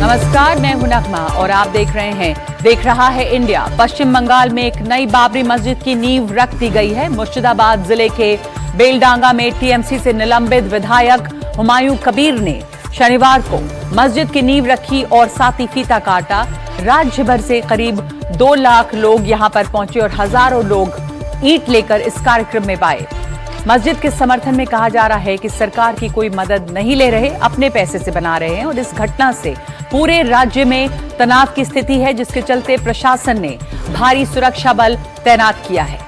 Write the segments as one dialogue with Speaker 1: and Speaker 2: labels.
Speaker 1: नमस्कार, मैं हूं नगमा और आप देख रहा है इंडिया। पश्चिम बंगाल में एक नई बाबरी मस्जिद की नींव रख दी गई है। मुर्शिदाबाद जिले के बेलडांगा में टीएमसी से निलंबित विधायक हुमायूं कबीर ने शनिवार को मस्जिद की नींव रखी और साथ ही फीता काटा। राज्य भर से करीब 2 लाख लोग यहां पर पहुंचे और हजारों लोग ईंट लेकर इस कार्यक्रम में आए। मस्जिद के समर्थन में कहा जा रहा है कि सरकार की कोई मदद नहीं ले रहे, अपने पैसे से बना रहे हैं और इस घटना से पूरे राज्य में तनाव की स्थिति है, जिसके चलते प्रशासन ने भारी सुरक्षा बल तैनात किया है।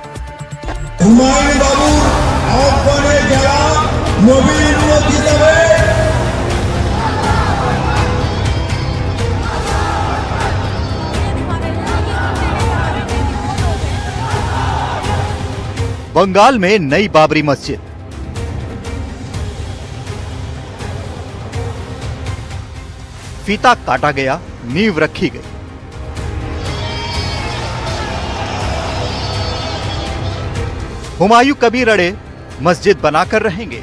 Speaker 2: बंगाल में नई बाबरी मस्जिद। फीता काटा गया, नींव रखी गई। हुमायूं कबीर अड़े, मस्जिद बनाकर रहेंगे।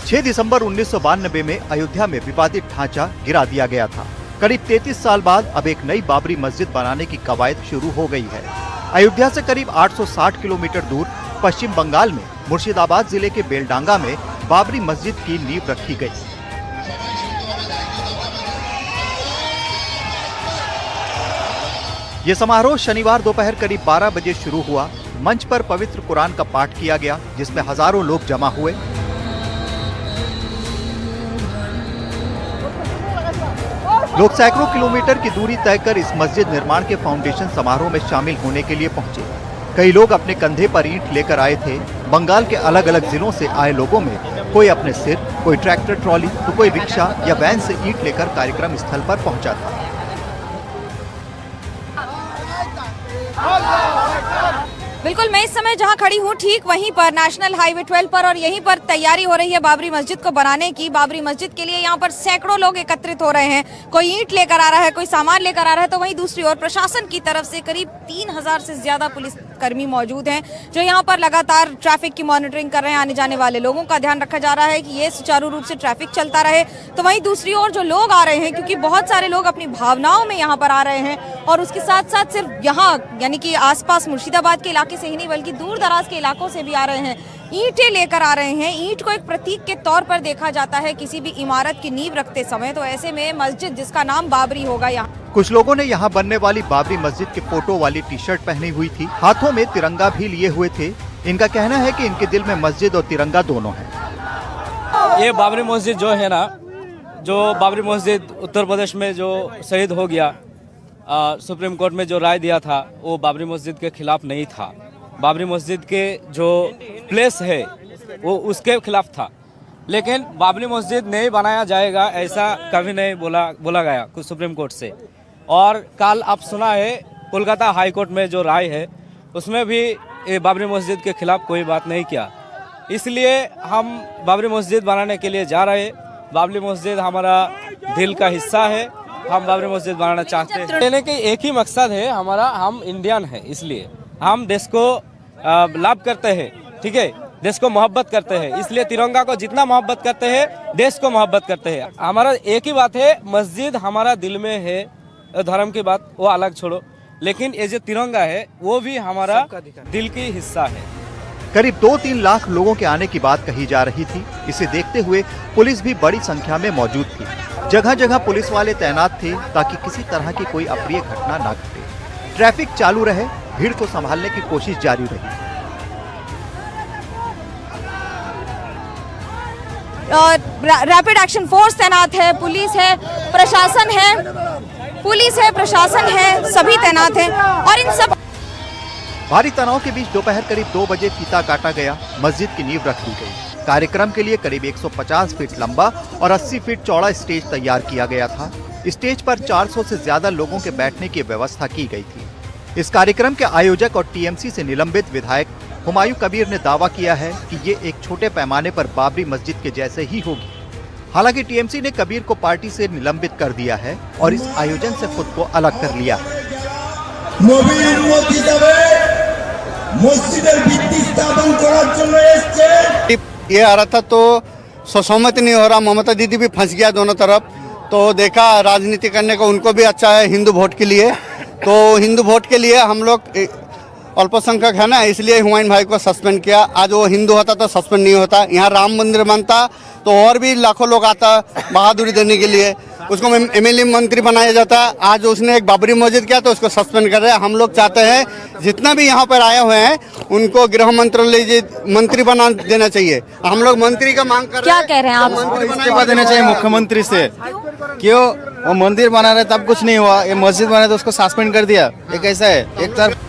Speaker 2: छह दिसंबर 1992 में अयोध्या में विवादित ढांचा गिरा दिया गया था। करीब 33 साल बाद अब एक नई बाबरी मस्जिद बनाने की कवायद शुरू हो गई है। अयोध्या से करीब 860 किलोमीटर दूर पश्चिम बंगाल में मुर्शिदाबाद जिले के बेलडांगा में बाबरी मस्जिद की नींव रखी गई। ये समारोह शनिवार दोपहर करीब 12 बजे शुरू हुआ। मंच पर पवित्र कुरान का पाठ किया गया, जिसमें हजारों लोग जमा हुए। लोग सैकड़ों किलोमीटर की दूरी तय कर इस मस्जिद निर्माण के फाउंडेशन समारोह में शामिल होने के लिए पहुंचे। कई लोग अपने कंधे पर ईंट लेकर आए थे। बंगाल के अलग अलग जिलों से आए लोगों में कोई अपने सिर, कोई ट्रैक्टर ट्रॉली तो कोई रिक्शा या वैन से ईंट लेकर कार्यक्रम स्थल पर पहुंचा था।
Speaker 3: बिल्कुल, मैं इस समय जहां खड़ी हूं ठीक वहीं पर नेशनल हाईवे 12 पर, और यहीं पर तैयारी हो रही है बाबरी मस्जिद को बनाने की। बाबरी मस्जिद के लिए यहां पर सैकड़ों लोग एकत्रित हो रहे हैं। कोई ईंट लेकर आ रहा है, कोई सामान लेकर आ रहा है, तो वहीं दूसरी ओर प्रशासन की तरफ से करीब 3000 से ज्यादा पुलिसकर्मी मौजूद हैं, जो यहां पर लगातार ट्रैफिक की मॉनिटरिंग कर रहे हैं। आने जाने वाले लोगों का ध्यान रखा जा रहा है कि ये सुचारू रूप से ट्रैफिक चलता रहे। तो वहीं दूसरी ओर जो लोग आ रहे हैं, क्योंकि बहुत सारे लोग अपनी भावनाओं में यहाँ पर आ रहे हैं, और उसके साथ साथ सिर्फ यहाँ यानी कि आसपास मुर्शिदाबाद के इलाके से ही नहीं बल्कि दूर दराज के इलाकों से भी आ रहे हैं, ईंटें लेकर आ रहे हैं। ईंट को एक प्रतीक के तौर पर देखा जाता है किसी भी इमारत की नींव रखते समय। तो ऐसे में मस्जिद जिसका नाम बाबरी होगा, यहाँ
Speaker 2: कुछ लोगों ने यहाँ बनने वाली बाबरी मस्जिद के फोटो वाली टी-शर्ट पहनी हुई थी, हाथों में तिरंगा भी लिए हुए थे। इनका कहना है कि इनके दिल में मस्जिद और तिरंगा दोनों है।
Speaker 4: ये बाबरी मस्जिद जो है ना, जो बाबरी मस्जिद उत्तर प्रदेश में जो शहीद हो गया, सुप्रीम कोर्ट में जो राय दिया था वो बाबरी मस्जिद के खिलाफ नहीं था। बाबरी मस्जिद के जो प्लेस है वो उसके खिलाफ था। लेकिन बाबरी मस्जिद नहीं बनाया जाएगा ऐसा कभी नहीं बोला गया कुछ सुप्रीम कोर्ट से। और कल आप सुना है कोलकाता हाई कोर्ट में जो राय है उसमें भी बाबरी मस्जिद के खिलाफ कोई बात नहीं किया। इसलिए हम बाबरी मस्जिद बनाने के लिए जा रहे हैं। बाबरी मस्जिद हमारा दिल का हिस्सा है, हम बाबरी मस्जिद बनाना चाहते हैं। लेने के एक ही मकसद है हमारा, हम इंडियन हैं, इसलिए हम देश को लाभ करते हैं, ठीक है, देश को मोहब्बत करते हैं। इसलिए तिरंगा को जितना मोहब्बत करते हैं, देश को मोहब्बत करते हैं। हमारा एक ही बात है, मस्जिद हमारा दिल में है। धर्म की बात वो अलग छोड़ो, लेकिन ये जो तिरंगा है वो भी हमारा दिल की हिस्सा है।
Speaker 2: करीब 2-3 लाख लोगों के आने की बात कही जा रही थी। इसे देखते हुए पुलिस भी बड़ी संख्या में मौजूद थी। जगह जगह पुलिस वाले तैनात थे ताकि किसी तरह की कोई अप्रिय घटना न घटे। ट्रैफिक चालू रहे, भीड़ को संभालने की कोशिश जारी रही।
Speaker 3: रैपिड एक्शन फोर्स तैनात है, पुलिस है, प्रशासन है, सभी तैनात हैं। और इन सब
Speaker 2: भारी तनाव के बीच दोपहर करीब 2 बजे फीता काटा गया, मस्जिद की नींव रख दी गई। कार्यक्रम के लिए करीब 150 फीट लंबा और 80 फीट चौड़ा स्टेज तैयार किया गया था। स्टेज पर 400 से ज्यादा लोगों के बैठने की व्यवस्था की गई थी। इस कार्यक्रम के आयोजक और टीएमसी से निलंबित विधायक हुमायूं कबीर ने दावा किया है कि ये एक छोटे पैमाने पर बाबरी मस्जिद के जैसे ही होगी। हालांकि टीएमसी ने कबीर को पार्टी से निलंबित कर दिया है और इस आयोजन से खुद को अलग कर लिया है।
Speaker 5: ये आ रहा था तो सहमति नहीं हो रहा। ममता दीदी भी फंस गया दोनों तरफ। तो देखा राजनीति करने को उनको भी अच्छा है हिंदू वोट के लिए। तो हिंदू वोट के लिए हम लोग अल्पसंख्यक है ना, इसलिए हुमायूं भाई को सस्पेंड किया। आज वो हिंदू होता तो सस्पेंड नहीं होता। यहाँ राम मंदिर बनता तो और भी लाखों लोग आता बहादुरी देने के लिए। उसको एमएलए मंत्री बनाया जाता। आज उसने एक बाबरी मस्जिद किया तो उसको सस्पेंड कर रहे हैं। हम लोग चाहते हैं जितना भी यहाँ पर आए हुए हैं उनको गृह मंत्रालय मंत्री बना देना चाहिए। हम लोग मंत्री का मांग कर रहे हैं।
Speaker 3: क्या कह रहे हैं आप?
Speaker 5: मंत्री
Speaker 6: इस्तीफा देना चाहिए मुख्यमंत्री से। क्यों वो मंदिर बना रहे तब कुछ नहीं हुआ, ये मस्जिद बना तो उसको सस्पेंड कर दिया। ये कैसा है? एक तरफ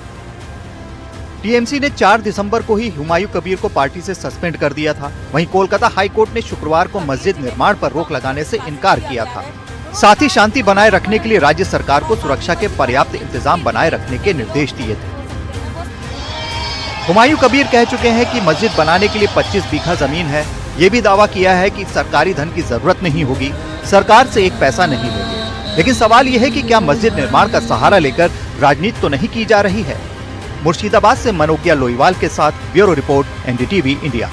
Speaker 2: टीएमसी ने 4 दिसंबर को ही हुमायूं कबीर को पार्टी से सस्पेंड कर दिया था। वहीं कोलकाता हाई कोर्ट ने शुक्रवार को मस्जिद निर्माण पर रोक लगाने से इनकार किया था। साथ ही शांति बनाए रखने के लिए राज्य सरकार को सुरक्षा के पर्याप्त इंतजाम बनाए रखने के निर्देश दिए थे। हुमायूं कबीर कह चुके हैं कि मस्जिद बनाने के लिए 25 बीघा जमीन है। ये भी दावा किया है कि सरकारी धन की जरूरत नहीं होगी, सरकार से एक पैसा नहीं लेंगे। लेकिन सवाल यह है कि क्या मस्जिद निर्माण का सहारा लेकर राजनीति तो नहीं की जा रही है? मुर्शिदाबाद से मनोज्ञा लोईवाल के साथ ब्यूरो रिपोर्ट एनडीटीवी इंडिया।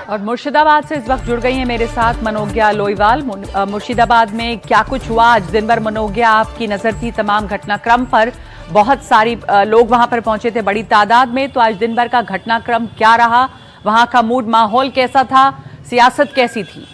Speaker 1: और मुर्शिदाबाद से इस वक्त जुड़ गई हैं मेरे साथ मनोज्ञा लोईवाल। मुर्शिदाबाद में क्या कुछ हुआ आज दिन भर? मनोज्ञा, आपकी नजर थी तमाम घटनाक्रम पर। बहुत सारी लोग वहां पर पहुंचे थे बड़ी तादाद में। तो आज दिन भर का घटनाक्रम क्या रहा? वहां का मूड माहौल कैसा था? सियासत कैसी थी?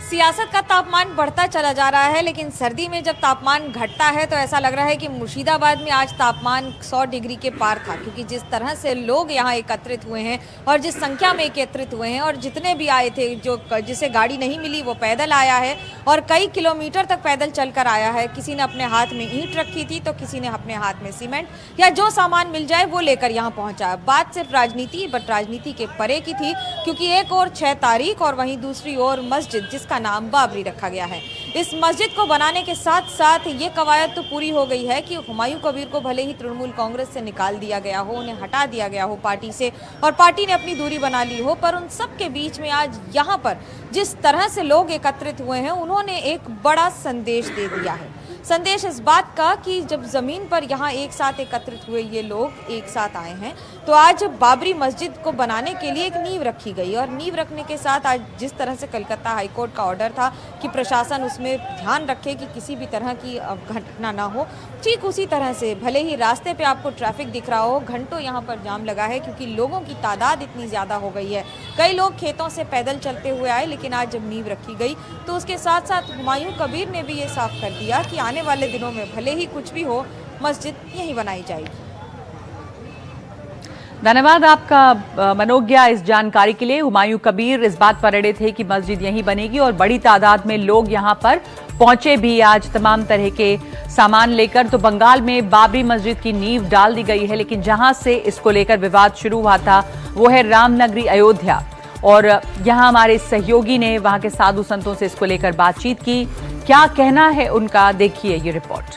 Speaker 3: सियासत का तापमान बढ़ता चला जा रहा है, लेकिन सर्दी में जब तापमान घटता है तो ऐसा लग रहा है कि मुर्शिदाबाद में आज तापमान 100 डिग्री के पार था। क्योंकि जिस तरह से लोग यहाँ एकत्रित हुए हैं और जिस संख्या में एकत्रित हुए हैं, और जितने भी आए थे, जो जिसे गाड़ी नहीं मिली वो पैदल आया है और कई किलोमीटर तक पैदल चलकर आया है। किसी ने अपने हाथ में ईंट रखी थी तो किसी ने अपने हाथ में सीमेंट या जो सामान मिल जाए वो लेकर यहाँ पहुँचा। बात सिर्फ राजनीति, बट राजनीति के परे की थी, क्योंकि एक और 6 तारीख और वहीं दूसरी ओर मस्जिद जिसका नाम बाबरी रखा गया है। इस मस्जिद को बनाने के साथ साथ ये कवायद तो पूरी हो गई है कि हुमायूं कबीर को भले ही तृणमूल कांग्रेस से निकाल दिया गया हो, उन्हें हटा दिया गया हो पार्टी से, और पार्टी ने अपनी दूरी बना ली हो, पर उन सब के बीच में आज यहाँ पर जिस तरह से लोग एकत्रित हुए हैं, उन्होंने एक बड़ा संदेश दे दिया है। संदेश इस बात का कि जब ज़मीन पर यहाँ एक साथ एकत्रित हुए ये लोग एक साथ आए हैं, तो आज बाबरी मस्जिद को बनाने के लिए एक नींव रखी गई। और नींव रखने के साथ आज जिस तरह से कलकत्ता हाईकोर्ट का ऑर्डर था कि प्रशासन उसमें ध्यान रखे कि किसी भी तरह की घटना ना हो, ठीक उसी तरह से भले ही रास्ते पे आपको ट्रैफिक दिख रहा हो, घंटों यहाँ पर जाम लगा है क्योंकि लोगों की तादाद इतनी ज़्यादा हो गई है। कई लोग खेतों से पैदल चलते हुए आए, लेकिन आज जब नींव रखी गई तो उसके साथ साथ हुमायूं कबीर ने भी ये साफ कर दिया कि आने वाले दिनों में भले ही कुछ भी हो, मस्जिद यहीं बनाई जाएगी।
Speaker 1: धन्यवाद आपका मनोज्ञा इस जानकारी के लिए। हुमायूं कबीर इस बात पर अड़े थे कि मस्जिद यहीं बनेगी और बड़ी तादाद में लोग यहां पर पहुंचे भी आज तमाम तरह के सामान लेकर। तो बंगाल में बाबरी मस्जिद की नींव डाल दी गई है, लेकिन जहां से इसको लेकर विवाद शुरू हुआ था वो है रामनगरी अयोध्या। और यहां हमारे सहयोगी ने वहां के साधु संतों से इसको लेकर बातचीत की। क्या कहना है उनका, देखिए ये रिपोर्ट।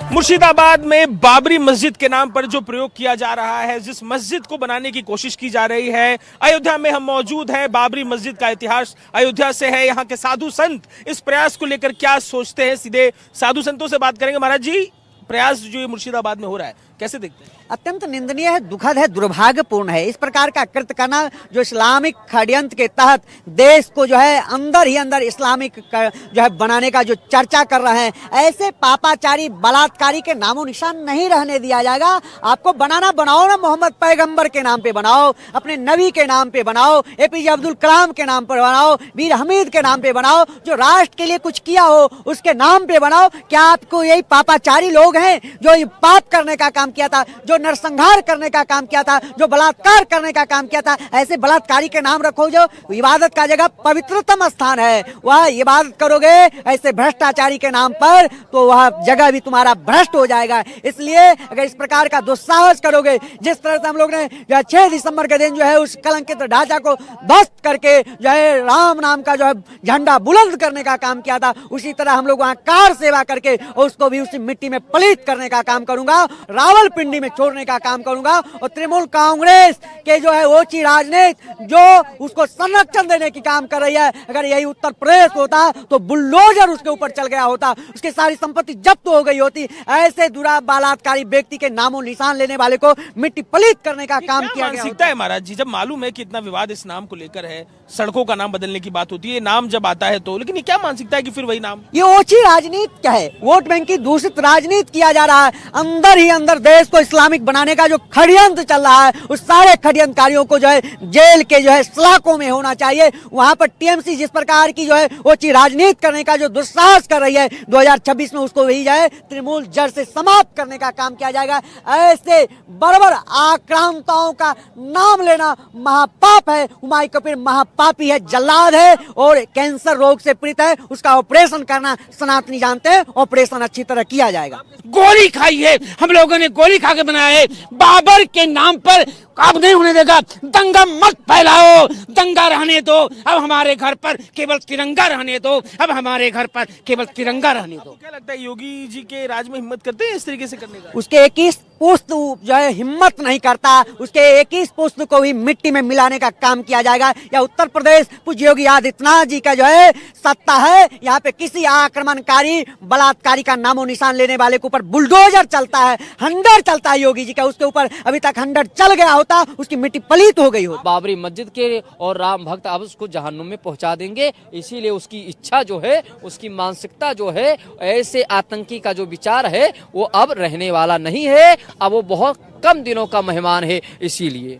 Speaker 7: मुर्शिदाबाद में बाबरी मस्जिद के नाम पर जो प्रयोग किया जा रहा है, जिस मस्जिद को बनाने की कोशिश की जा रही है, अयोध्या में हम मौजूद हैं। बाबरी मस्जिद का इतिहास अयोध्या से है। यहाँ के साधु संत इस प्रयास को लेकर क्या सोचते हैं, सीधे साधु संतों से बात करेंगे। महाराज जी, प्रयास जो ये मुर्शिदाबाद में हो रहा है कैसे देखते हैं?
Speaker 8: अत्यंत निंदनीय है, दुखद है, दुर्भाग्यपूर्ण है। इस प्रकार का कृत्य करना जो इस्लामिक षड्यंत्र के तहत देश को जो है अंदर ही अंदर इस्लामिक जो है बनाने का जो चर्चा कर रहे हैं, ऐसे पापाचारी बलात्कारी के नामो निशान नहीं रहने दिया जाएगा। आपको बनाना बनाओ ना, मोहम्मद पैगंबर के नाम पे बनाओ, अपने नबी के नाम पे बनाओ, एपीजे अब्दुल कलाम के नाम पर बनाओ, वीर हमीद के नाम पे बनाओ, जो राष्ट्र के लिए कुछ किया हो उसके नाम पे बनाओ। क्या आपको यही पापाचारी लोग हैं जो ये पाप करने का काम किया था, जो नरसंहार करने का काम किया था, जो बलात्कार करने का काम किया था, ऐसे बलात्कारी के नाम रखो? जो इबादत का जगह पवित्रतम स्थान है वह इबादत करोगे ऐसे भ्रष्टाचारी के नाम पर, तो वह जगह भी तुम्हारा भ्रष्ट हो जाएगा। इसलिए अगर इस प्रकार का दुस्साहस करोगे, जिस तरह से हम लोग ने 6 दिसंबर के दिन जो है उस कलंकित ढांचा को ध्वस्त करके जो है राम नाम का जो है झंडा बुलंद करने का काम किया था, उसी तरह हम लोग वहाँ कार सेवा करके और उसको भी उसी मिट्टी में पलीत करने का काम करूंगा, रावलपिंडी में छोड़ने का काम करूंगा और तृणमूल कांग्रेस के जो है ओछी राजनीति जो उसको संरक्षण देने की काम कर रही है। अगर यही उत्तर प्रदेश होता तो बुलडोजर उसके ऊपर चल गया होता, उसकी सारी संपत्ति जब्त हो गई होती। ऐसे दुरा बलात्कारी व्यक्ति के नामों निशान लेने वाले को मिट्टी पलीत करने का काम किया गया
Speaker 7: मानसिकता है महाराज जी, जब मालूम है कि इतना विवाद इस नाम को लेकर है, सड़कों का नाम बदलने की बात होती है, नाम जब आता है तो, लेकिन ये क्या मानसिकता है कि फिर वही नाम?
Speaker 8: ये ओछी राजनीति क्या है? वोट बैंक की दूषित राजनीति किया जा रहा है। अंदर ही अंदर देश को इस्लामिक बनाने का जो षड्यंत्र चल रहा है, उस सारे षड्यंत्रकारियों को जो है जेल के जो है सलाखों में होना चाहिए। वहां पर टीएमसी जिस प्रकार की जो है ओछी राजनीति करने का जो दुस्साहस कर रही है, 2026 में उसको वही जाए तृणमूल जड़ से समाप्त करने का काम किया जाएगा। ऐसे बर्बर आक्रांताओं का नाम लेना महापाप है। हुमायूं कबीर महापापी है, जल्लाद है और कैंसर रोग से पीड़ित है। उसका ऑपरेशन करना सनातनी जानते हैं, ऑपरेशन अच्छी तरह किया जाएगा।
Speaker 9: गोली खाई है, हम लोगों ने गोली खा के बनाया है। बाबर के नाम पर अब नहीं होने देगा, दंगा मत फैलाओ, दंगा रहने दो। अब हमारे घर पर केवल तिरंगा रहने दो, अब हमारे घर पर केवल तिरंगा रहने दो।
Speaker 7: क्या लगता है योगी जी के राज में हिम्मत करते हैं इस तरीके से करने का?
Speaker 8: उसके 21 पुस्त जो है हिम्मत नहीं करता, उसके 21 पुस्त को भी मिट्टी में मिलाने का काम किया जाएगा। या उत्तर प्रदेश पूज्य योगी आदित्यनाथ जी का जो है सत्ता है, यहाँ पे किसी आक्रमणकारी बलात्कारी का नामो निशान लेने वाले के ऊपर बुलडोजर चलता है, हंडर चलता है योगी जी का। उसके ऊपर अभी तक हंडर चल गया होता, उसकी मिट्टी पलीत हो गई होती।
Speaker 9: बाबरी मस्जिद के और राम भक्त अब उसको जहन्नुम में पहुंचा देंगे, इसीलिए उसकी इच्छा जो है, उसकी मानसिकता जो है, ऐसे आतंकी का जो विचार है वो अब रहने वाला नहीं है। अब वो बहुत कम दिनों का मेहमान है। इसीलिए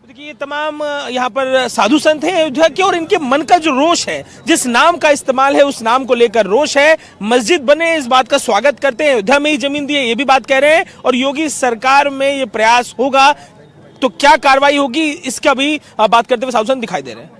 Speaker 7: देखिए ये तमाम यहाँ पर साधु संत हैं अयोध्या के, और इनके मन का जो रोष है, जिस नाम का इस्तेमाल है उस नाम को लेकर रोष है। मस्जिद बने इस बात का स्वागत करते हैं, अयोध्या में ही जमीन दी है ये भी बात कह रहे हैं, और योगी सरकार में ये प्रयास होगा तो क्या कार्रवाई होगी इसका भी बात करते हुए साधु संत दिखाई दे रहे हैं।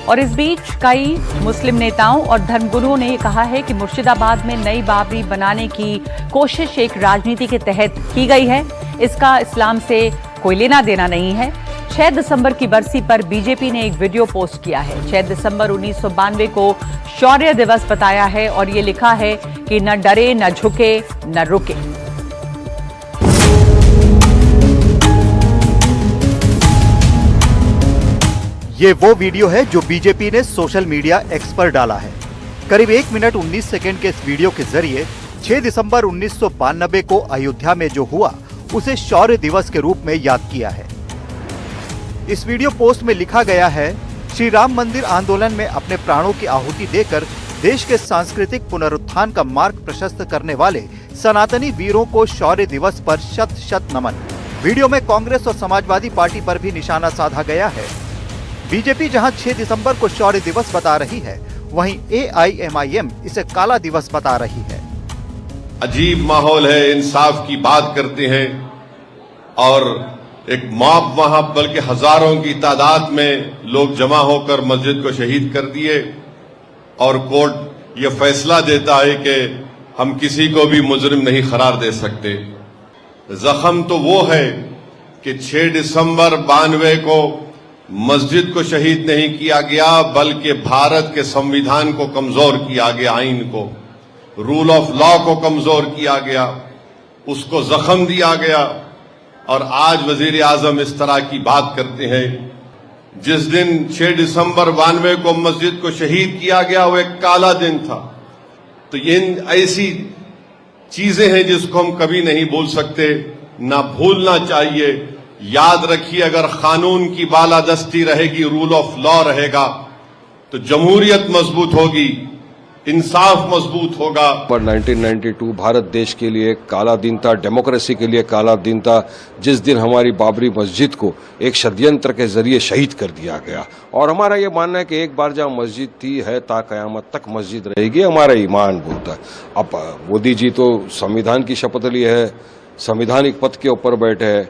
Speaker 1: और इस बीच कई मुस्लिम नेताओं और धर्मगुरुओं ने कहा है कि मुर्शिदाबाद में नई बाबरी बनाने की कोशिश एक राजनीति के तहत की गई है, इसका इस्लाम से कोई लेना देना नहीं है। 6 दिसंबर की बरसी पर बीजेपी ने एक वीडियो पोस्ट किया है। 6 दिसंबर 1992 को शौर्य दिवस बताया है और ये लिखा है कि न डरे, न झुके, न रुके।
Speaker 2: ये वो वीडियो है जो बीजेपी ने सोशल मीडिया एक्स पर डाला है। करीब 1 मिनट 19 सेकंड के इस वीडियो के जरिए 6 दिसंबर 1992 को अयोध्या में जो हुआ उसे शौर्य दिवस के रूप में याद किया है। इस वीडियो पोस्ट में लिखा गया है, श्री राम मंदिर आंदोलन में अपने प्राणों की आहुति देकर देश के सांस्कृतिक पुनरुत्थान का मार्ग प्रशस्त करने वाले सनातनी वीरों को शौर्य दिवस पर शत शत नमन। वीडियो में कांग्रेस और समाजवादी पार्टी पर भी निशाना साधा गया है। बीजेपी जहां 6 दिसंबर को शौर्य दिवस बता रही है, वहीं AIMIM इसे काला दिवस बता रही है।
Speaker 10: अजीब माहौल है, इंसाफ की बात करते हैं और एक मॉब वहां बल्कि हजारों की तादाद में लोग जमा होकर मस्जिद को शहीद कर दिए, और कोर्ट ये फैसला देता है कि हम किसी को भी मुजरिम नहीं करार दे सकते। जख्म तो वो है कि 6 दिसंबर 92 को मस्जिद को शहीद नहीं किया गया, बल्कि भारत के संविधान को कमजोर किया गया, आइन को, रूल ऑफ लॉ को कमजोर किया गया, उसको जख्म दिया गया। और आज वजीर आजम इस तरह की बात करते हैं। जिस दिन 6 दिसंबर 92 को मस्जिद को शहीद किया गया वो एक काला दिन था। तो ये ऐसी चीजें हैं जिसको हम कभी नहीं भूल सकते, ना भूलना चाहिए। याद रखिए, अगर कानून की बालादस्ती रहेगी, रूल ऑफ लॉ रहेगा, तो जमहूरियत मजबूत होगी, इंसाफ मजबूत होगा।
Speaker 11: पर 1992 भारत देश के लिए एक काला दिन था, डेमोक्रेसी के लिए काला दिन था, जिस दिन हमारी बाबरी मस्जिद को एक षड्यंत्र के जरिए शहीद कर दिया गया। और हमारा ये मानना है कि एक बार जहाँ मस्जिद थी है, ता कयामत तक मस्जिद रहेगी, हमारा ईमान बोलता है। अब मोदी जी तो संविधान की शपथ ली है, संवैधानिक पद के ऊपर बैठे हैं,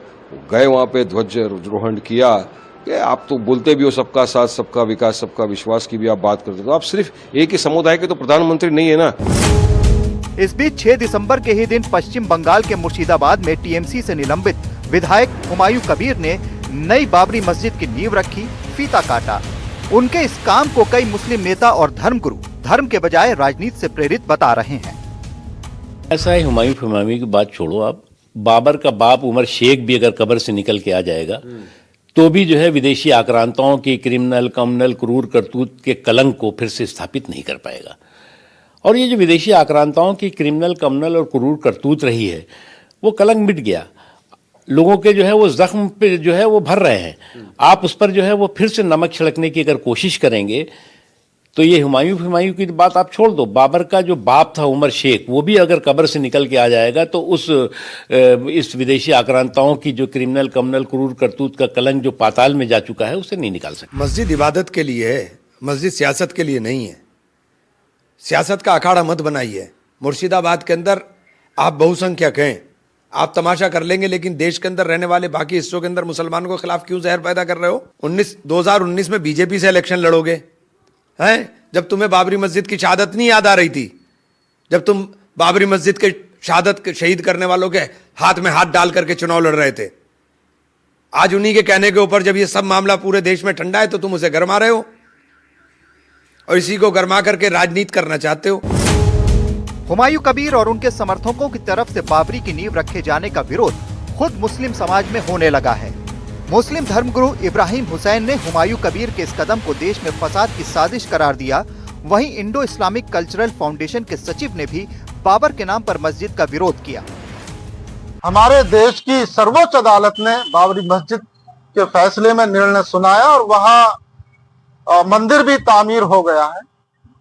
Speaker 11: गए वहाँ पे ध्वजारोहण किया। कि आप तो बोलते भी हो सबका साथ, सबका विकास, सबका विश्वास की भी आप बात करते हो, तो आप सिर्फ एक ही समुदाय के तो प्रधानमंत्री नहीं है ना।
Speaker 2: इस बीच 6 दिसंबर के ही दिन पश्चिम बंगाल के मुर्शिदाबाद में टीएमसी से निलंबित विधायक हुमायूं कबीर ने नई बाबरी मस्जिद की नींव रखी, फीता काटा। उनके इस काम को कई मुस्लिम नेता और धर्मगुरु धर्म के बजाय राजनीति से प्रेरित बता रहे हैं।
Speaker 12: ऐसा है, हुमायूं की बात छोड़ो आप, बाबर का बाप उमर शेख भी अगर कब्र से निकल के आ जाएगा तो भी जो है विदेशी आक्रांताओं की क्रिमिनल कम्युनल क्रूर करतूत के कलंक को फिर से स्थापित नहीं कर पाएगा। और ये जो विदेशी आक्रांताओं की क्रिमिनल कम्युनल और क्रूर करतूत रही है, वो कलंक मिट गया। लोगों के जो है वो जख्म पे जो है वो भर रहे हैं। आप उस पर जो है वो फिर से नमक छिड़कने की अगर कोशिश करेंगे तो ये हुमायूं की बात आप छोड़ दो, बाबर का जो बाप था उमर शेख, वो भी अगर कब्र से निकल के आ जाएगा तो इस विदेशी आक्रांताओं की जो क्रिमिनल कम्युनल क्रूर करतूत का कलंक जो पाताल में जा चुका है उसे नहीं निकाल सकते।
Speaker 13: मस्जिद इबादत के लिए है, मस्जिद सियासत के लिए नहीं है। सियासत का अखाड़ा मत बनाइए। मुर्शिदाबाद के अंदर आप बहुसंख्यक हैं, आप तमाशा कर लेंगे, लेकिन देश के अंदर रहने वाले बाकी हिस्सों के अंदर मुसलमानों के खिलाफ क्यों जहर पैदा कर रहे हो? 2019 में बीजेपी से इलेक्शन लड़ोगे हैं? जब तुम्हें बाबरी मस्जिद की शहादत नहीं याद आ रही थी, जब तुम बाबरी मस्जिद के शहादत शहीद करने वालों के हाथ में हाथ डाल करके चुनाव लड़ रहे थे, आज उन्हीं के कहने के ऊपर जब ये सब मामला पूरे देश में ठंडा है तो तुम उसे गरमा रहे हो और इसी को गरमा करके राजनीति करना चाहते हो।
Speaker 2: हुमायूं कबीर और उनके समर्थकों की तरफ से बाबरी की नींव रखे जाने का विरोध खुद मुस्लिम समाज में होने लगा है। मुस्लिम धर्मगुरु इब्राहिम हुसैन ने हुमायूं कबीर के इस कदम को देश में फसाद की साजिश करार दिया। वहीं इंडो इस्लामिक कल्चरल फाउंडेशन के सचिव ने भी बाबर के नाम पर मस्जिद का विरोध किया।
Speaker 14: हमारे देश की सर्वोच्च अदालत ने बाबरी मस्जिद के फैसले में निर्णय सुनाया और वहां मंदिर भी तामीर हो गया है।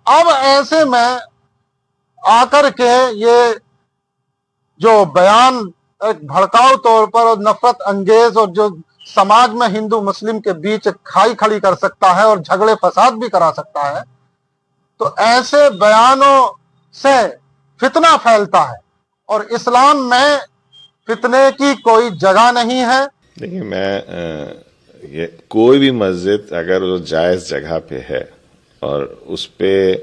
Speaker 14: अब ऐसे में आकर के ये जो बयान एक भड़काऊ तौर पर और नफरत अंगेज और जो समाज में हिंदू मुस्लिम के बीच खाई खड़ी कर सकता है और झगड़े फसाद भी करा सकता है, तो ऐसे बयानों से फितना फैलता है और इस्लाम में फितने की कोई जगह नहीं है।
Speaker 15: देखिए, मैं ये कोई भी मस्जिद अगर वो जायज जगह पे है और उस पे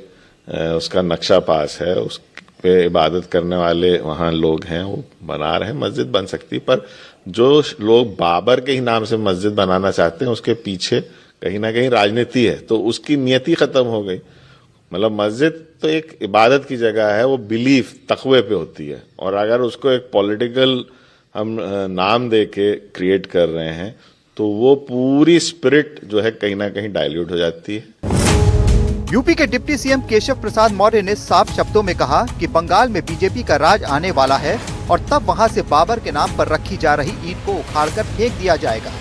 Speaker 15: उसका नक्शा पास है, उस पे इबादत करने वाले वहाँ लोग हैं, वो बना रहे हैं, मस्जिद बन सकती। पर जो लोग बाबर के ही नाम से मस्जिद बनाना चाहते हैं उसके पीछे कहीं ना कहीं राजनीति है, तो उसकी नियति खत्म हो गई। मतलब मस्जिद तो एक इबादत की जगह है, वो बिलीफ तकवे पे होती है, और अगर उसको एक पॉलिटिकल हम नाम दे के क्रिएट कर रहे हैं तो वो पूरी स्पिरिट जो है कहीं ना कहीं डाइल्यूट हो जाती है।
Speaker 2: यूपी के डिप्टी सीएम केशव प्रसाद मौर्य ने साफ शब्दों में कहा कि बंगाल में बीजेपी का राज आने वाला है और तब वहां से बाबर के नाम पर रखी जा रही ईंट को उखाड़कर फेंक दिया जाएगा।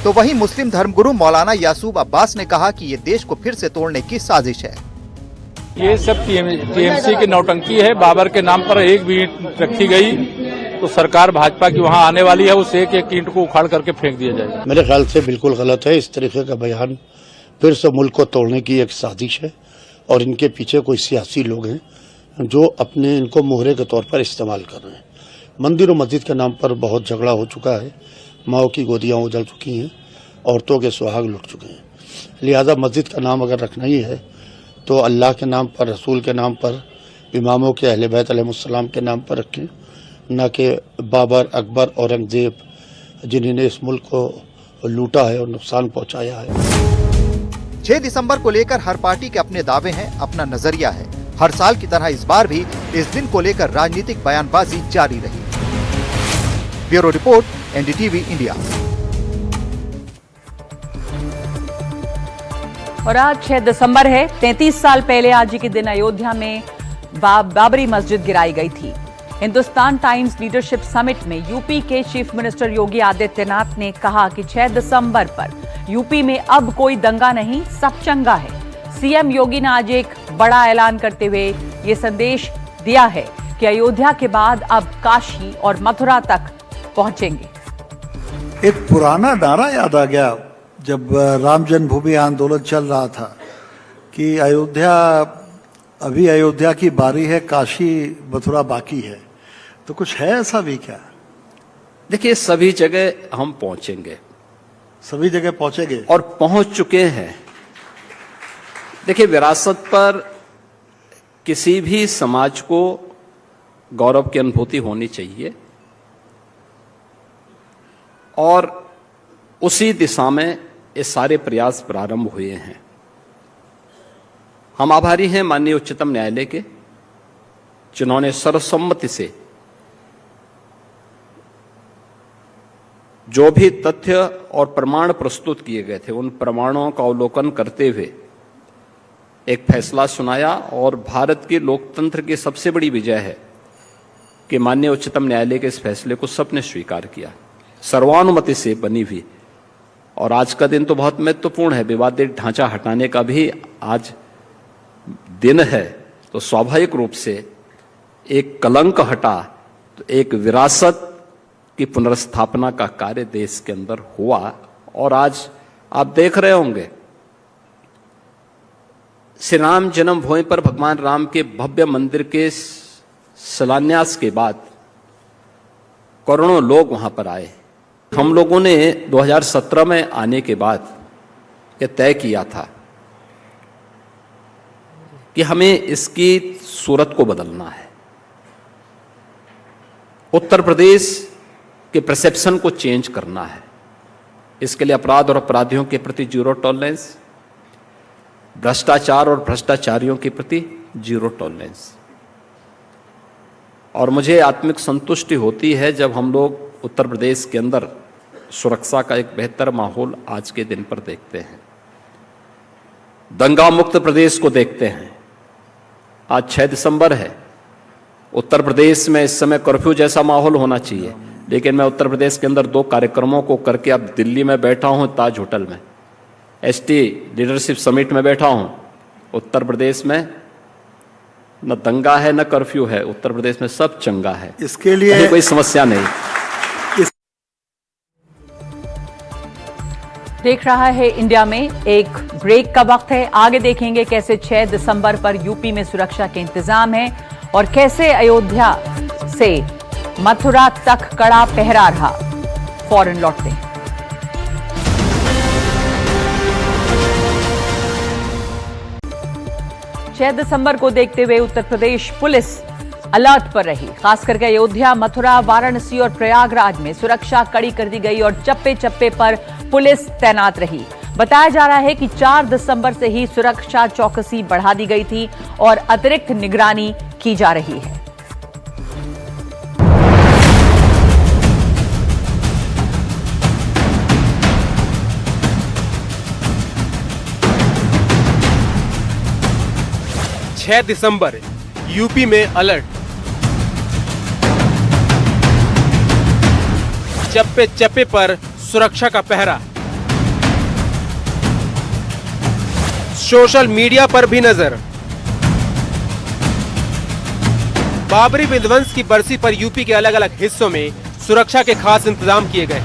Speaker 2: तो वहीं मुस्लिम धर्मगुरु मौलाना यासूब अब्बास ने कहा कि ये देश को फिर से तोड़ने की साजिश है।
Speaker 16: ये सब टीएमसी की नौटंकी है। बाबर के नाम पर एक भी ईंट रखी गई तो सरकार भाजपा की वहाँ आने वाली है, उस एक ईंट को उखाड़ करके फेंक दिया जाएगा।
Speaker 17: मेरे ख्याल से बिल्कुल गलत है। इस तरीके का बयान फिर से मुल्क को तोड़ने की एक साजिश है और इनके पीछे कोई सियासी लोग हैं जो अपने इनको मोहरे के तौर पर इस्तेमाल कर रहे हैं। मंदिर और मस्जिद के नाम पर बहुत झगड़ा हो चुका है, माओ की गोदियां उजल चुकी हैं, औरतों के सुहाग लुट चुके हैं। लिहाजा मस्जिद का नाम अगर रखना ही है तो अल्लाह के नाम पर, रसूल के नाम पर, इमामों के अहले बैत अलैहिस्सलाम के नाम पर रखें, न कि बाबर, अकबर, औरंगजेब जिन्होंने इस मुल्क को लूटा है और नुकसान पहुँचाया है।
Speaker 2: 6 दिसंबर को लेकर हर पार्टी के अपने दावे हैं, अपना नजरिया है। हर साल की तरह इस बार भी इस दिन को लेकर राजनीतिक बयानबाजी जारी रही। Bureau report, NDTV India.
Speaker 1: और आज 6 दिसंबर है। 33 साल पहले आज ही के दिन अयोध्या में बाबरी मस्जिद गिराई गई थी। हिंदुस्तान टाइम्स लीडरशिप समिट में यूपी के चीफ मिनिस्टर योगी आदित्यनाथ ने कहा कि 6 दिसंबर पर यूपी में अब कोई दंगा नहीं, सब चंगा है। सीएम योगी ने आज एक बड़ा ऐलान करते हुए ये संदेश दिया है कि अयोध्या के बाद अब काशी और मथुरा तक पहुंचेंगे।
Speaker 18: एक पुराना नारा याद आ गया जब राम जन्मभूमि आंदोलन चल रहा था कि अयोध्या की बारी है, काशी मथुरा बाकी है। तो कुछ है ऐसा भी क्या?
Speaker 12: देखिए, सभी जगह हम पहुंचेंगे,
Speaker 18: सभी जगह पहुंचेंगे
Speaker 12: और पहुंच चुके हैं। देखिए, विरासत पर किसी भी समाज को गौरव की अनुभूति होनी चाहिए और उसी दिशा में ये सारे प्रयास प्रारंभ हुए हैं। हम आभारी हैं माननीय उच्चतम न्यायालय के
Speaker 19: जिन्होंने सर्वसम्मति से जो भी तथ्य और प्रमाण प्रस्तुत किए गए थे उन प्रमाणों का अवलोकन करते हुए एक फैसला सुनाया। और भारत के लोकतंत्र की सबसे बड़ी विजय है कि माननीय उच्चतम न्यायालय के इस फैसले को सबने स्वीकार किया, सर्वानुमति से बनी हुई। और आज का दिन तो बहुत महत्वपूर्ण है, विवादित ढांचा हटाने का भी आज दिन है। तो स्वाभाविक रूप से एक कलंक हटा, तो एक विरासत की पुनर्स्थापना का कार्य देश के अंदर हुआ। और आज आप देख रहे होंगे श्री राम जन्मभूमि पर भगवान राम के भव्य मंदिर के शिलान्यास के बाद करोड़ों लोग वहां पर आए। हम लोगों ने 2017 में आने के बाद यह तय किया था कि हमें इसकी सूरत को बदलना है, उत्तर प्रदेश के परसेप्शन को चेंज करना है। इसके लिए अपराध और अपराधियों के प्रति जीरो टॉलरेंस, भ्रष्टाचार और भ्रष्टाचारियों के प्रति जीरो टॉलरेंस। और मुझे आत्मिक संतुष्टि होती है जब हम लोग उत्तर प्रदेश के अंदर सुरक्षा का एक बेहतर माहौल आज के दिन पर देखते हैं, दंगा मुक्त प्रदेश को देखते हैं। आज 6 दिसंबर है, उत्तर प्रदेश में इस समय कर्फ्यू जैसा माहौल होना चाहिए, लेकिन मैं उत्तर प्रदेश के अंदर 2 कार्यक्रमों को करके अब दिल्ली में बैठा हूं, ताज होटल में, एसटी लीडरशिप समिट में बैठा हूं। उत्तर प्रदेश में न दंगा है न कर्फ्यू है, उत्तर प्रदेश में सब चंगा है,
Speaker 18: इसके लिए
Speaker 19: कोई समस्या नहीं।
Speaker 1: देख रहा है इंडिया में, एक ब्रेक का वक्त है। आगे देखेंगे कैसे 6 दिसंबर पर यूपी में सुरक्षा के इंतजाम है और कैसे अयोध्या से मथुरा तक कड़ा पहरा रहा। फौरन लौटते हैं। छह दिसंबर को देखते हुए उत्तर प्रदेश पुलिस अलर्ट पर रही। खास करके अयोध्या, मथुरा, वाराणसी और प्रयागराज में सुरक्षा कड़ी कर दी गई और चप्पे चप्पे पर पुलिस तैनात रही। बताया जा रहा है कि 4 दिसंबर से ही सुरक्षा चौकसी बढ़ा दी गई थी और अतिरिक्त निगरानी की जा रही है।
Speaker 7: छह दिसंबर यूपी में अलर्ट, चप्पे चप्पे पर सुरक्षा का पहरा, सोशल मीडिया पर भी नजर। बाबरी विध्वंस की बरसी पर यूपी के अलग अलग हिस्सों में सुरक्षा के खास इंतजाम किए गए।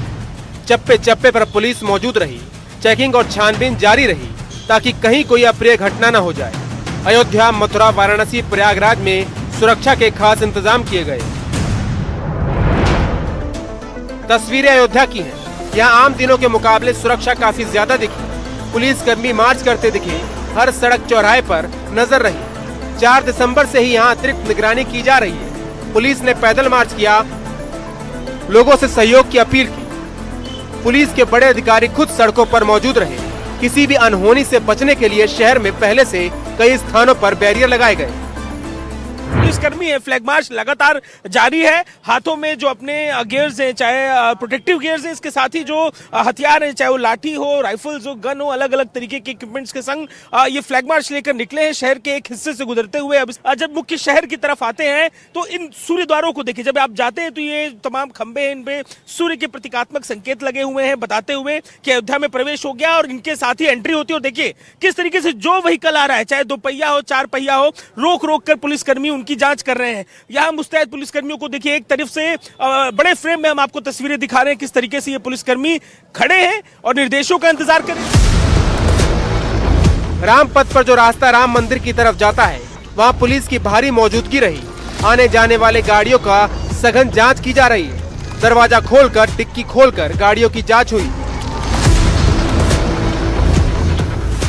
Speaker 7: चप्पे चप्पे पर पुलिस मौजूद रही, चेकिंग और छानबीन जारी रही ताकि कहीं कोई अप्रिय घटना न हो जाए। अयोध्या, मथुरा, वाराणसी, प्रयागराज में सुरक्षा के खास इंतजाम किए गए। तस्वीरें अयोध्या की हैं। यहाँ आम दिनों के मुकाबले सुरक्षा काफी ज्यादा दिखी। पुलिसकर्मी मार्च करते दिखे, हर सड़क चौराहे पर नजर रही। 4 दिसंबर से ही यहाँ अतिरिक्त निगरानी की जा रही है। पुलिस ने पैदल मार्च किया, लोगों से सहयोग की अपील की। पुलिस के बड़े अधिकारी खुद सड़कों पर मौजूद रहे। किसी भी अनहोनी से बचने के लिए शहर में पहले से कई स्थानों पर बैरियर लगाए गए। पुलिसकर्मी है, फ्लैग मार्च लगातार जारी है। हाथों में जो अपने गियर्स हैं, चाहे प्रोटेक्टिव गियर्स हैं, इसके साथ ही जो हथियार हैं, चाहे वो लाठी हो, राइफल्स हो, गन हो, अलग अलग तरीके के इक्विपमेंट्स के संग ये फ्लैग मार्च लेकर निकले हैं शहर के एक हिस्से से गुजरते हुए। अब जब मुख्य शहर की तरफ आते हैं तो इन सूर्य द्वारों को देखिए। जब आप जाते हैं तो ये तमाम खंबे हैं, इन पे सूर्य के प्रतीकात्मक संकेत लगे हुए हैं, बताते हुए कि अयोध्या में प्रवेश हो गया। और इनके साथ ही एंट्री होती है। और देखिए किस तरीके से जो व्हीकल आ रहा है, चाहे 2 पहिया हो, 4 पहिया हो, रोक रोक कर पुलिसकर्मी उनकी जांच कर रहे हैं। यहाँ मुस्तैद पुलिसकर्मियों को देखिए, एक तरफ से बड़े फ्रेम में हम आपको तस्वीरें दिखा रहे हैं किस तरीके से ये पुलिसकर्मी खड़े हैं और निर्देशों का इंतजार कर रहे हैं। रामपथ पर जो रास्ता राम मंदिर की तरफ जाता है, वहाँ पुलिस की भारी मौजूदगी रही। आने जाने वाले गाड़ियों का सघन जांच की जा रही है। दरवाजा खोलकर, डिक्की खोलकर गाड़ियों की जांच हुई।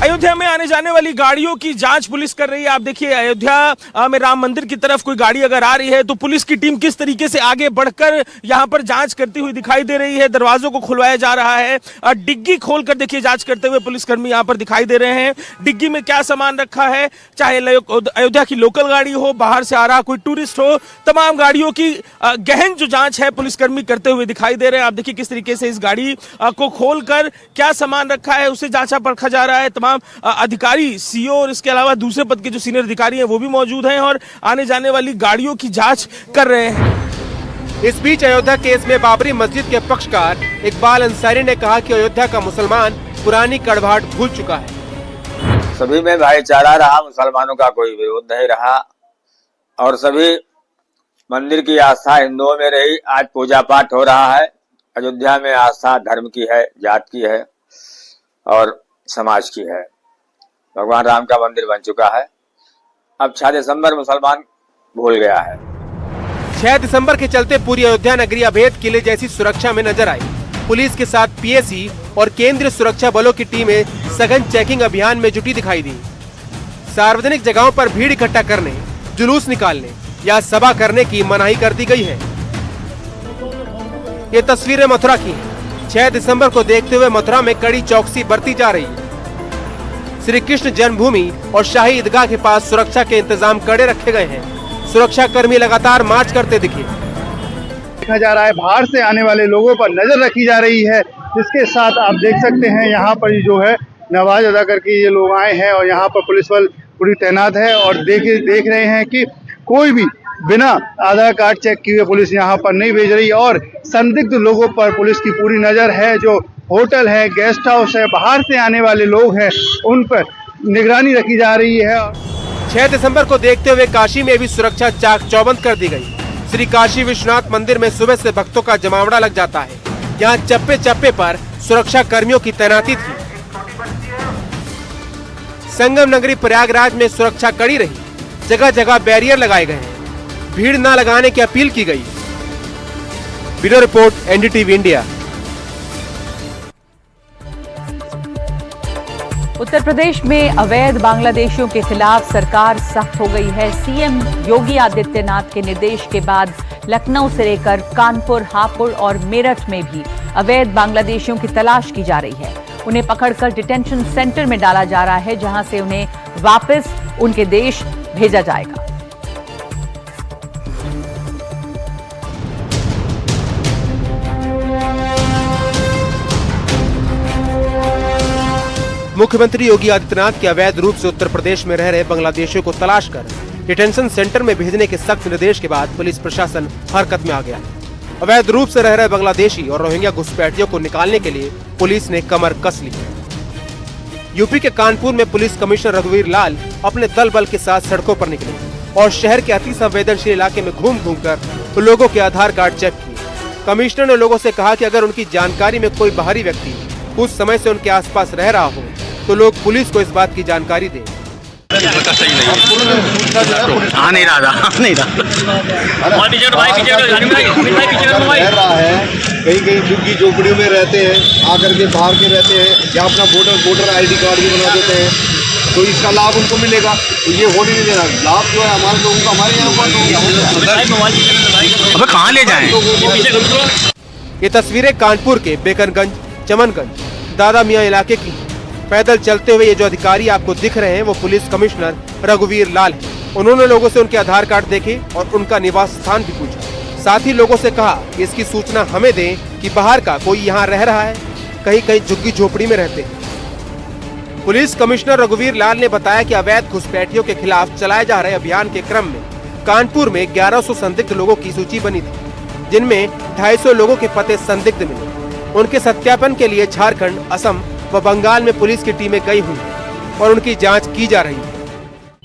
Speaker 7: अयोध्या में आने जाने वाली गाड़ियों की जांच पुलिस कर रही है। आप देखिए अयोध्या में राम मंदिर की तरफ कोई गाड़ी अगर आ रही है तो पुलिस की टीम किस तरीके से आगे बढ़कर यहां पर जांच करती हुई दिखाई दे रही है। दरवाजों को खुलवाया जा रहा है, डिग्गी खोलकर देखिए जांच करते हुए पुलिसकर्मी यहां पर दिखाई दे रहे हैं। डिग्गी में क्या सामान रखा है, चाहे अयोध्या की लोकल गाड़ी हो, बाहर से आ रहा कोई टूरिस्ट हो, तमाम गाड़ियों की गहन जो जांच है पुलिसकर्मी करते हुए दिखाई दे रहे हैं। आप देखिए किस तरीके से इस गाड़ी को खोलकर क्या सामान रखा है उसे जांचा परखा जा रहा है। तमाम अधिकारी, सीओ और इसके अलावा दूसरे पद के जो सीनियर अधिकारी हैं वो भी मौजूद हैं और आने जाने वाली गाड़ियों की जांच कर रहे हैं।
Speaker 20: इस बीच अयोध्या केस में बाबरी मस्जिद के पक्षकार इकबाल अंसारी ने कहा कि अयोध्या का मुसलमान पुरानी कड़वाहट भूल चुका है।
Speaker 21: सभी में भाईचारा रहा, मुसलमानों का कोई विरोध नहीं रहा और सभी मंदिर की आस्था हिंदुओं में रही। आज पूजा पाठ हो रहा है। अयोध्या में आस्था धर्म की है, जात की है और समाज की है। भगवान राम का मंदिर बन चुका है। अब 6 दिसंबर मुसलमान भूल गया है।
Speaker 20: 6 दिसंबर के चलते पूरी अयोध्या नगरी अभेद किले जैसी सुरक्षा में नजर आई। पुलिस के साथ पीएसी और केंद्रीय सुरक्षा बलों की टीमें सघन चेकिंग अभियान में जुटी दिखाई दी। सार्वजनिक जगहों पर भीड़ इकट्ठा करने, जुलूस निकालने या सभा करने की मनाही कर दी गई है। ये तस्वीरें मथुरा की हैं। 6 दिसंबर को देखते हुए मथुरा में कड़ी चौकसी बरती जा रही है। श्री कृष्ण जन्मभूमि और शाही ईदगाह के पास सुरक्षा के इंतजाम कड़े रखे गए हैं। सुरक्षा कर्मी लगातार मार्च करते दिखे।
Speaker 22: देखा जा रहा है बाहर से आने वाले लोगों पर नजर रखी जा रही है। इसके साथ आप देख सकते हैं यहाँ पर जो है नमाज अदा करके ये लोग आए हैं और यहाँ पर पुलिस बल पूरी तैनात है और देख रहे हैं कि कोई भी बिना आधार कार्ड चेक किए पुलिस यहाँ पर नहीं भेज रही और संदिग्ध लोगों पर पुलिस की पूरी नजर है। जो होटल है, गेस्ट हाउस है, बाहर से आने वाले लोग हैं, उन पर निगरानी रखी जा रही है।
Speaker 20: 6 दिसंबर को देखते हुए काशी में भी सुरक्षा चाक चौबंद कर दी गई। श्री काशी विश्वनाथ मंदिर में सुबह से भक्तों का जमावड़ा लग जाता है। यहाँ चप्पे चप्पे पर सुरक्षा कर्मियों की तैनाती थी। संगम नगरी प्रयागराज में सुरक्षा कड़ी रही। जगह जगह बैरियर लगाए गए हैं। भीड़ न लगाने की अपील की गई। Bureau report, NDTV India.
Speaker 1: Uttar Pradesh में अवैध बांग्लादेशियों के खिलाफ सरकार सख्त हो गई है। सीएम योगी आदित्यनाथ के निर्देश के बाद लखनऊ से लेकर कानपुर, हापुड़ और मेरठ में भी अवैध बांग्लादेशियों की तलाश की जा रही है। उन्हें पकड़कर डिटेंशन सेंटर में डाला जा रहा है, जहां से उन्हें वापस उनके देश भेजा जाएगा।
Speaker 20: मुख्यमंत्री योगी आदित्यनाथ के अवैध रूप से उत्तर प्रदेश में रह रहे बांग्लादेशियों को तलाश कर डिटेंशन सेंटर में भेजने के सख्त निर्देश के बाद पुलिस प्रशासन हरकत में आ गया। अवैध रूप से रह रहे बांग्लादेशी और रोहिंग्या घुसपैठियों को निकालने के लिए पुलिस ने कमर कस ली। यूपी के कानपुर में पुलिस कमिश्नर रघुवीर लाल अपने दल बल के साथ सड़कों पर निकले और शहर के अति संवेदनशील इलाके में घूम कर लोगों के आधार कार्ड चेक किए। कमिश्नर ने लोगों से कहा कि अगर उनकी जानकारी में कोई बाहरी व्यक्ति कुछ समय से उनके आसपास रह रहा हो तो लोग पुलिस को इस बात की जानकारी दें।
Speaker 6: कहीं झुग्गी झोपड़ियों में रहते हैं, आकर के बाहर के रहते हैं या अपना वोटर आईडी कार्ड भी बना देते हैं, तो इसका लाभ उनको मिलेगा। तो ये होने नहीं देना। लाभ जो है हमारे लोगों का हमारे यहाँ
Speaker 20: कहाँ ले जाएं? ये तस्वीरें कानपुर के बेकनगंज, चमनगंज, दादा मियाँ इलाके की। पैदल चलते हुए ये जो अधिकारी आपको दिख रहे हैं वो पुलिस कमिश्नर रघुवीर लाल है। उन्होंने लोगों से उनके आधार कार्ड देखे और उनका निवास स्थान भी पूछा। साथ ही लोगों से कहा कि इसकी सूचना हमें दें कि बाहर का कोई यहाँ रह रहा है, कहीं कहीं झुग्गी झोपड़ी में रहते हैं। पुलिस कमिश्नर रघुवीर लाल ने बताया कि अवैध घुसपैठियों के खिलाफ चलाए जा रहे अभियान के क्रम में कानपुर में 1100 संदिग्ध लोगों की सूची बनी थी, जिनमें 250 लोगों के पते संदिग्ध मिले। उनके सत्यापन के लिए झारखंड, असम व बंगाल में पुलिस की टीमें गई हुई और उनकी जांच की जा रही है।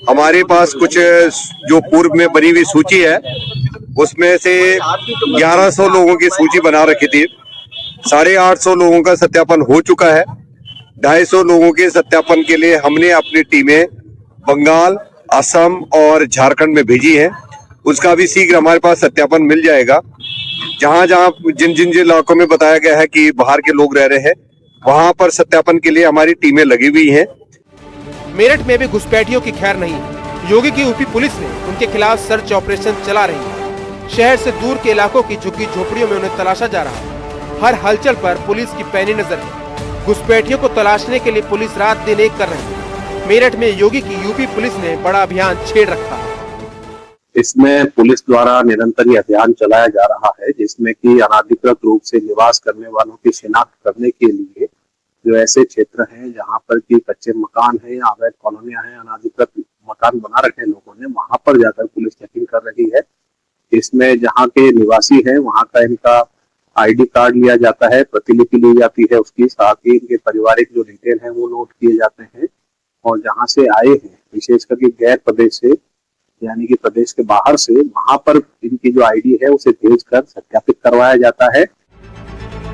Speaker 6: हमारे पास कुछ जो पूर्व में बनी हुई सूची है उसमें से 1100 लोगों की सूची बना रखी थी। 850 लोगों का सत्यापन हो चुका है। 250 लोगों के सत्यापन के लिए हमने अपनी टीमें बंगाल, असम और झारखंड में भेजी है। उसका भी शीघ्र हमारे पास सत्यापन मिल जाएगा। जहां जिन इलाकों में बताया गया है कि बाहर के लोग रह रहे हैं, वहां पर सत्यापन के लिए हमारी टीमें लगी हुई हैं।
Speaker 20: मेरठ में भी घुसपैठियों की खैर नहीं है। योगी की यूपी पुलिस ने उनके खिलाफ सर्च ऑपरेशन चला रही है। शहर से दूर के इलाकों की झुग्गी झोपड़ियों में उन्हें तलाशा जा रहा है। हर हलचल पर पुलिस की पैनी नजर है। घुसपैठियों को तलाशने के लिए पुलिस रात दिन एक कर रही है। मेरठ में योगी की यूपी पुलिस ने बड़ा अभियान छेड़ रखा है।
Speaker 4: इसमें पुलिस द्वारा निरंतर ये अभियान चलाया जा रहा है, जिसमें कि अनाधिकृत रूप से निवास करने वालों की शिनाख्त करने के लिए जो ऐसे क्षेत्र हैं जहां पर की कच्चे मकान है या अवैध कॉलोनियां हैं, अनाधिकृत मकान बना रखे हैं लोगों ने, वहां पर जाकर पुलिस चेकिंग कर रही है। इसमें जहां के निवासी हैं वहां का इनका आईडी कार्ड लिया जाता है, प्रतिलिपि ली जाती है उसकी, साथ ही इनके पारिवारिक जो डिटेल है वो नोट किए जाते हैं। और जहां से आए हैं विशेष करके गैर प्रदेश से यानी कि प्रदेश के बाहर से, वहां पर इनकी जो आईडी है उसे भेजकर सत्यापित करवाया जाता है।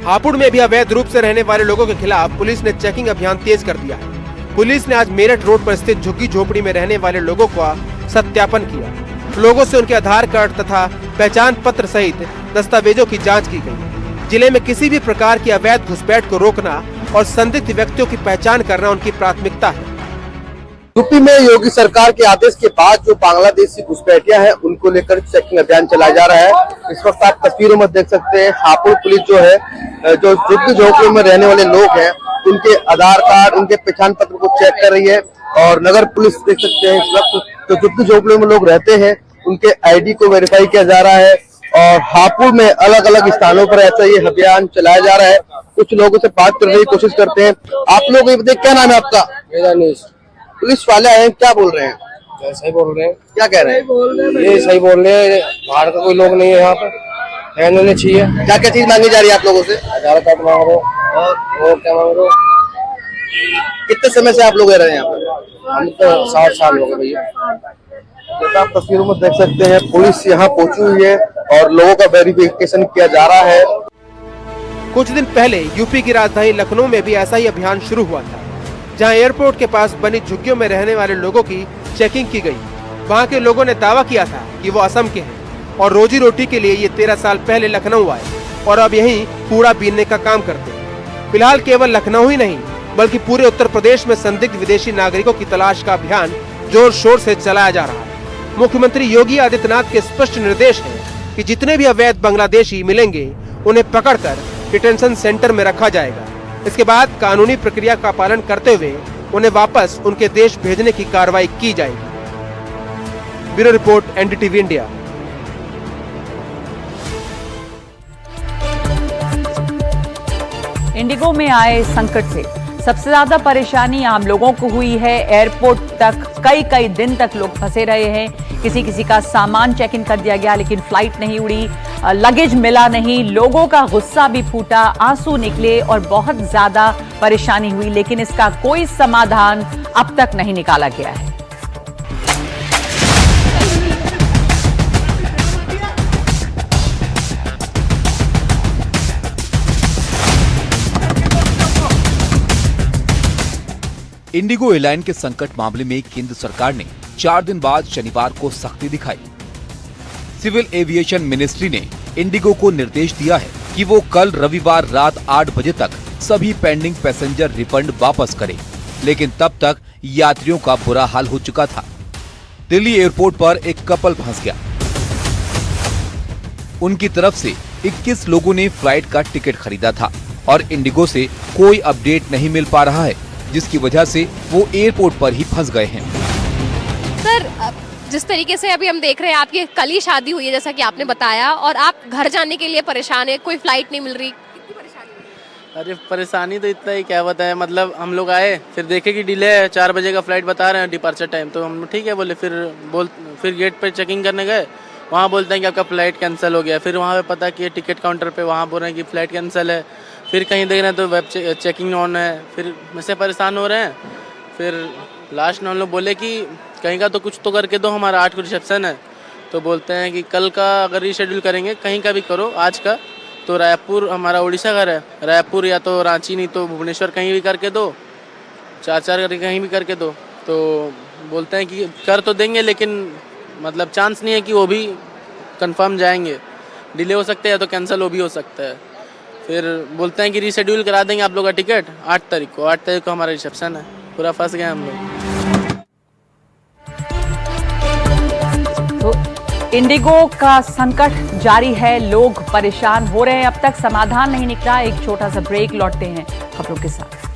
Speaker 20: हापुड़ में भी अवैध रूप से रहने वाले लोगों के खिलाफ पुलिस ने चेकिंग अभियान तेज कर दिया है। पुलिस ने आज मेरठ रोड पर स्थित झुग्गी झोपड़ी में रहने वाले लोगों का सत्यापन किया। लोगों से उनके आधार कार्ड तथा पहचान पत्र सहित दस्तावेजों की जांच की गई। जिले में किसी भी प्रकार की अवैध घुसपैठ को रोकना और संदिग्ध व्यक्तियों की पहचान करना उनकी प्राथमिकता है।
Speaker 5: यूपी में योगी सरकार के आदेश के बाद जो बांग्लादेशी घुसपैठियां हैं उनको लेकर चेकिंग अभियान चलाया जा रहा है। इस वक्त आप तस्वीरों में देख सकते हैं हापुड़ पुलिस जो है, जो झुग्गी झोपड़ियों में रहने वाले लोग हैं उनके आधार कार्ड, उनके पहचान पत्र को चेक कर रही है। और नगर पुलिस देख सकते हैं इस वक्त जो झुग्गी झोपड़ियों में लोग रहते हैं उनके आईडी को वेरीफाई किया जा रहा है। और हापुड़ में अलग अलग स्थानों पर ऐसा ये अभियान चलाया जा रहा है। कुछ लोगों से बात करने की कोशिश करते हैं। आप लोग ये बताइए, क्या नाम है आपका?
Speaker 23: मेरा नीश।
Speaker 5: पुलिस वाले आए, क्या बोल रहे हैं?
Speaker 23: सही बोल रहे हैं।
Speaker 5: क्या कह रहे हैं?
Speaker 23: ये सही बोल रहे हैं, बाहर का कोई लोग नहीं है यहाँ पर, रहने नहीं चाहिए।
Speaker 5: क्या क्या चीज मांगी जा रही है आप लोगों से?
Speaker 23: आधार कार्ड मांग रहे और क्या मांग रहे?
Speaker 5: कितने समय से आप लोग रह रहे हैं यहाँ पर?
Speaker 23: हम तो 60 साल हो गए भैया।
Speaker 5: जैसा आप तस्वीरों में देख सकते हैं पुलिस यहाँ पहुंची हुई है और लोगों का वेरिफिकेशन किया जा रहा है।
Speaker 20: कुछ दिन पहले यूपी की राजधानी लखनऊ में भी ऐसा ही अभियान शुरू हुआ था, जहां एयरपोर्ट के पास बनी झुग्गियों में रहने वाले लोगों की चेकिंग की गई। वहां के लोगों ने दावा किया था कि वो असम के हैं और रोजी रोटी के लिए ये 13 साल पहले लखनऊ आए और अब यहीं कूड़ा बीनने का काम करते हैं। फिलहाल केवल लखनऊ ही नहीं बल्कि पूरे उत्तर प्रदेश में संदिग्ध विदेशी नागरिकों की तलाश का अभियान जोर शोर से चलाया जा रहा है। मुख्यमंत्री योगी आदित्यनाथ के स्पष्ट निर्देश है कि जितने भी अवैध बांग्लादेशी मिलेंगे उन्हें पकड़कर डिटेंशन सेंटर में रखा जाएगा। इसके बाद कानूनी प्रक्रिया का पालन करते हुए उन्हें वापस उनके देश भेजने की कार्रवाई की जाएगी। Bureau report, NDTV India.
Speaker 1: Indigo में आए संकट से सबसे ज्यादा परेशानी आम लोगों को हुई है। एयरपोर्ट तक कई दिन तक लोग फंसे रहे हैं। किसी का सामान चेक इन कर दिया गया लेकिन फ्लाइट नहीं उड़ी, लगेज मिला नहीं। लोगों का गुस्सा भी फूटा, आंसू निकले और बहुत ज्यादा परेशानी हुई, लेकिन इसका कोई समाधान अब तक नहीं निकाला गया है।
Speaker 24: इंडिगो एयरलाइन के संकट मामले में केंद्र सरकार ने 4 दिन बाद शनिवार को सख्ती दिखाई। सिविल एविएशन मिनिस्ट्री ने इंडिगो को निर्देश दिया है कि वो कल रविवार रात 8 बजे तक सभी पेंडिंग पैसेंजर रिफंड वापस करे, लेकिन तब तक यात्रियों का बुरा हाल हो चुका था। दिल्ली एयरपोर्ट पर एक कपल फंस गया। उनकी तरफ से 21 लोगों ने फ्लाइट का टिकट खरीदा था और इंडिगो से कोई अपडेट नहीं मिल पा रहा है, जिसकी वजह से वो एयरपोर्ट पर ही फंस गए हैं।
Speaker 25: सर, जिस तरीके से अभी हम देख रहे हैं, आपकी कल ही शादी हुई है जैसा कि आपने बताया, और आप घर जाने के लिए परेशान है, कोई फ्लाइट नहीं मिल रही, कितनी परेशानी?
Speaker 26: अरे परेशानी तो इतना ही, क्या बताएं, मतलब हम लोग आए फिर देखे कि डिले है, 4 बजे का फ्लाइट बता रहे हैं डिपार्चर टाइम, तो हम ठीक है बोले, फिर गेट पर चेकिंग करने गए, वहाँ बोलते हैं कि आपका फ़्लाइट कैंसिल हो गया। फिर वहाँ पे पता किया टिकट काउंटर पे, वहाँ बोल रहे हैं कि फ़्लाइट कैंसिल है। फिर कहीं देख रहे हैं तो वेब चेकिंग ऑन है। फिर वैसे परेशान हो रहे हैं। फिर लास्ट में हम लोग बोले कि कहीं का तो कुछ तो करके दो, हमारा 8 को रिसेप्शन है, तो बोलते हैं कि कल का अगर रीशेड्यूल करेंगे, कहीं का भी करो, आज का तो रायपुर, हमारा उड़ीसा घर है, रायपुर या तो रांची नहीं तो भुवनेश्वर कहीं भी करके दो, 4 करके कहीं भी करके दो। तो बोलते हैं कि कर तो देंगे लेकिन मतलब चांस नहीं है कि वो भी कंफर्म जाएंगे, डिले हो सकते हैं या तो कैंसिल वो भी हो सकता है। फिर बोलते हैं कि रीशेड्यूल करा देंगे आप लोग का टिकट 8 तारीख को। 8 तारीख को हमारा रिसेप्शन है। पूरा फंस गए हम लोग।
Speaker 1: इंडिगो का संकट जारी है, लोग परेशान हो रहे हैं। अब तक समाधान नहीं निकला। एक छोटा सा ब्रेक, लौटते हैं खबरों के साथ।